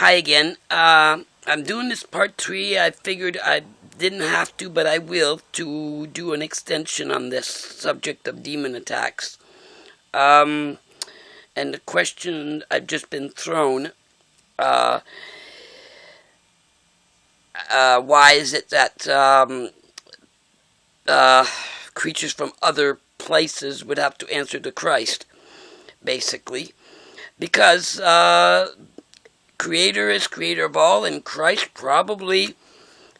Hi again. I'm doing this part 3. I figured I didn't have to, but I will, to do an extension on this subject of demon attacks. And the question I've just been thrown, why is it that creatures from other places would have to answer to Christ, basically? Because Creator is creator of all, and Christ probably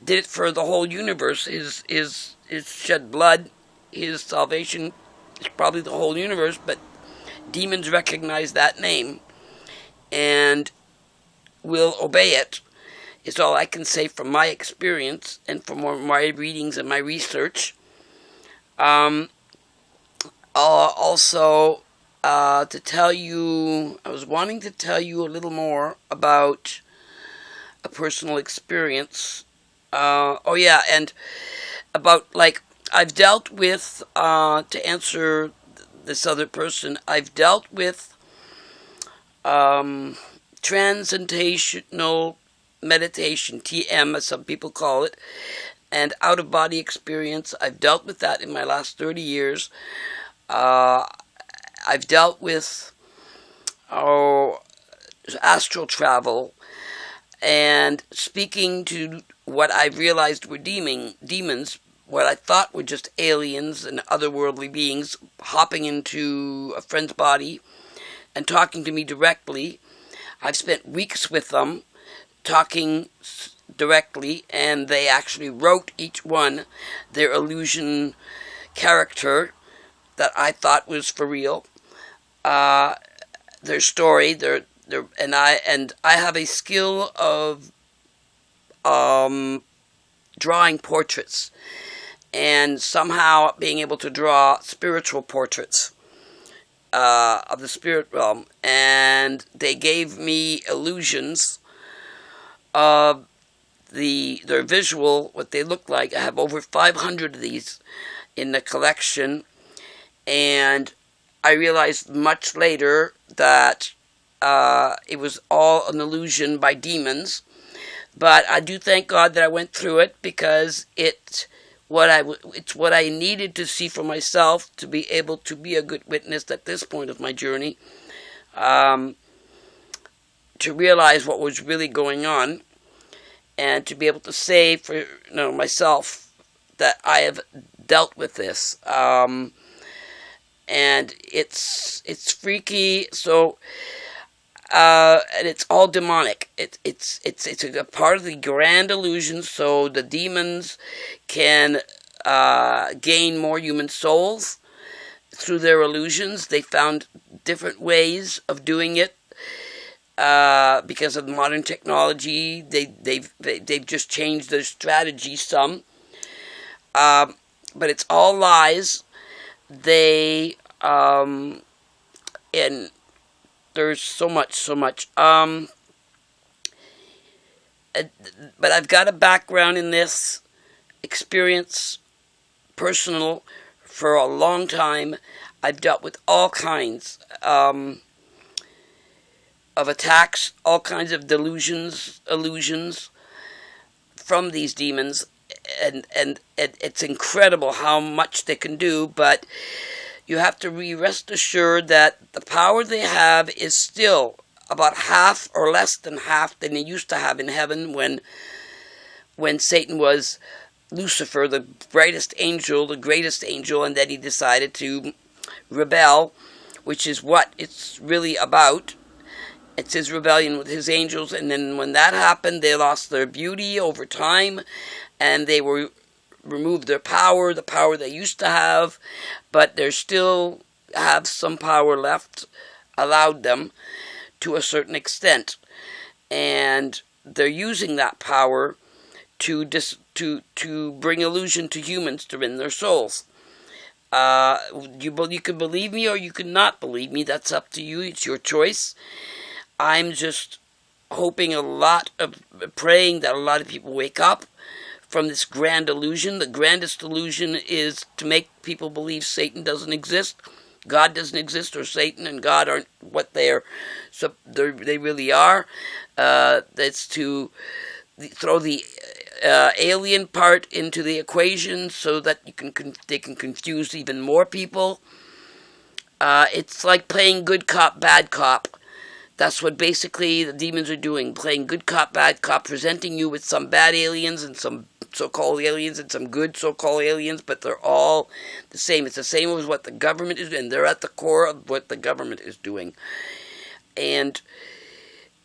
did it for the whole universe. His shed blood, his salvation is probably the whole universe, but demons recognize that name and will obey it, is all I can say from my experience and from my readings and my research. Also, to tell you, I was wanting to tell you a little more about a personal experience. And about, I've dealt with, to answer this other person, I've dealt with transcendental meditation, TM as some people call it, and out-of-body experience. I've dealt with that in my last 30 years. I've dealt with astral travel and speaking to what I realized were demons, what I thought were just aliens and otherworldly beings hopping into a friend's body and talking to me directly. I've spent weeks with them talking directly, and they actually wrote each one their illusion character that I thought was for real. Their story, and I have a skill of drawing portraits, and somehow being able to draw spiritual portraits of the spirit realm. And they gave me illusions of their visual, what they look like. I have over 500 of these in the collection, and I realized much later that it was all an illusion by demons. But I do thank God that I went through it, because it's what I needed to see for myself to be able to be a good witness at this point of my journey, to realize what was really going on, and to be able to say for myself that I have dealt with this. And it's freaky. So, and it's all demonic. It's a part of the grand illusion. So the demons can gain more human souls through their illusions. They found different ways of doing it because of modern technology. They've just changed their strategy some. But it's all lies. They and there's so much. But I've got a background in this experience, personal, for a long time. I've dealt with all kinds of attacks, all kinds of illusions from these demons. And it's incredible how much they can do, but you have to rest assured that the power they have is still about half or less than half than they used to have in heaven when Satan was Lucifer, the brightest angel, the greatest angel, and then he decided to rebel, which is what it's really about. It's his rebellion with his angels, and then when that happened, they lost their beauty over time, and they were removed their power, the power they used to have, but they still have some power left, allowed them to a certain extent, and they're using that power to bring illusion to humans to win their souls. You can believe me or you can not believe me. That's up to you. It's your choice. I'm just hoping praying that a lot of people wake up from this grand illusion. The grandest illusion is to make people believe Satan doesn't exist, God doesn't exist, or Satan and God aren't what they really are. That's to throw the alien part into the equation so that they can confuse even more people. It's like playing good cop, bad cop. That's what basically the demons are doing, playing good cop, bad cop, presenting you with some bad aliens and some so-called aliens and some good so-called aliens, but they're all the same. It's the same as what the government is doing. They're at the core of what the government is doing. And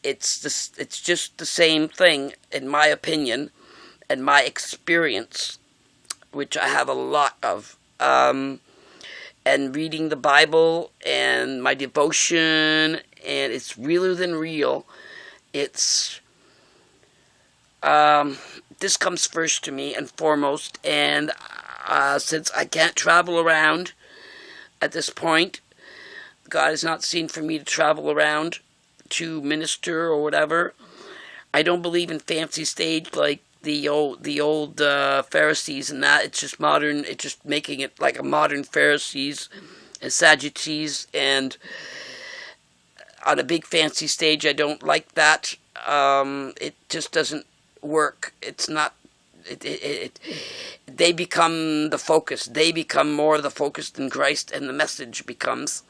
it's just the same thing, in my opinion, and my experience, which I have a lot of. And reading the Bible and my devotion, and it's realer than real. It's this comes first to me and foremost, and since I can't travel around at this point, God has not seen for me to travel around to minister or whatever. I don't believe in fancy stage like the old Pharisees and that. It's just modern. It's just making it like a modern Pharisees and Sadducees, and on a big fancy stage, I don't like that. It just doesn't work. It's not. They become the focus. They become more the focus than Christ, and the message becomes.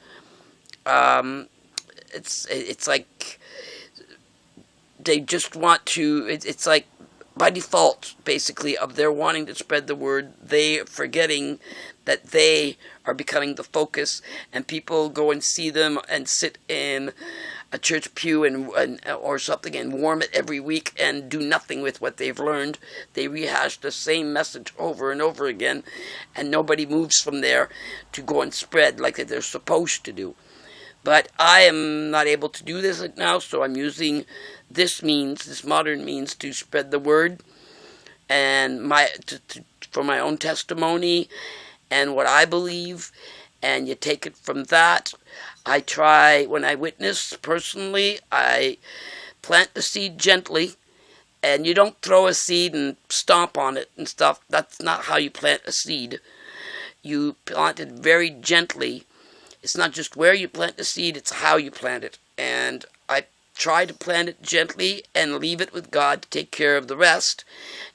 It's like they just want to. It's like, by default, basically, of their wanting to spread the word, they forgetting that they are becoming the focus, and people go and see them and sit in a church pew and or something and warm it every week and do nothing with what they've learned. They rehash the same message over and over again, and nobody moves from there to go and spread like they're supposed to do. But I am not able to do this now, so I'm using this modern means, to spread the word, and for my own testimony and what I believe, and you take it from that. I try, when I witness personally, I plant the seed gently, and you don't throw a seed and stomp on it and stuff. That's not how you plant a seed. You plant it very gently. It's not just where you plant the seed, it's how you plant it. And I try to plant it gently and leave it with God to take care of the rest.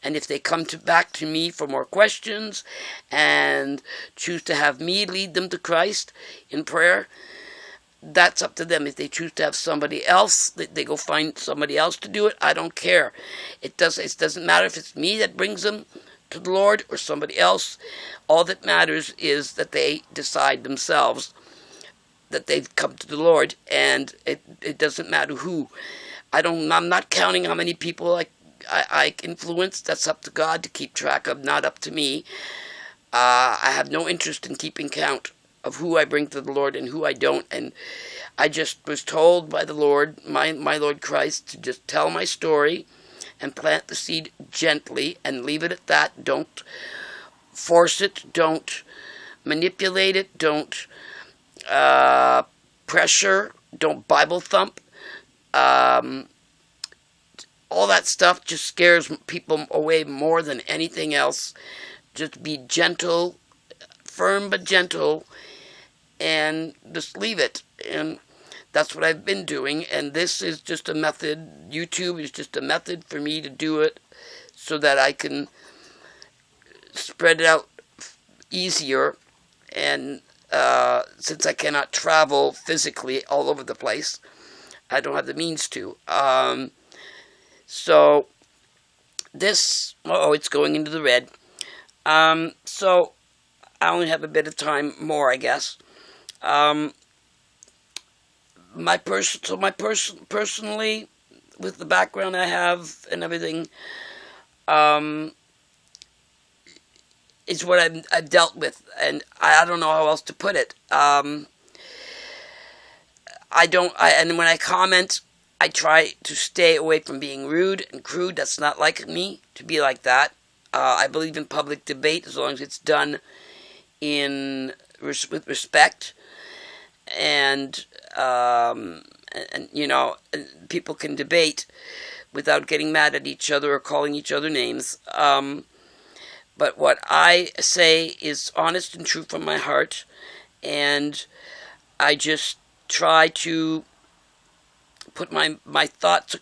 And if they come back to me for more questions and choose to have me lead them to Christ in prayer, that's up to them. If they choose to have somebody else, they go find somebody else to do it. I don't care. It doesn't matter if it's me that brings them to the Lord or somebody else. All that matters is that they decide themselves that they've come to the Lord, and it doesn't matter who. I'm not counting how many people I influence. That's up to God to keep track of, not up to me. I have no interest in keeping count of who I bring to the Lord and who I don't. And I just was told by the Lord, my Lord Christ, to just tell my story and plant the seed gently and leave it at that. Don't force it. Don't manipulate it. Don't pressure. Don't Bible thump. All that stuff just scares people away more than anything else. Just be gentle, firm but gentle, and just leave it. And that's what I've been doing, and this is just a method. YouTube is just a method for me to do it so that I can spread it out easier. And since I cannot travel physically all over the place, I don't have the means to. So this, it's going into the red. So I only have a bit of time more, I guess. Personally, with the background I have and everything, is what I've dealt with, and I don't know how else to put it. And when I comment, I try to stay away from being rude and crude. That's not like me to be like that. I believe in public debate as long as it's done with respect, and people can debate without getting mad at each other or calling each other names. But what I say is honest and true from my heart, and I just try to put my thoughts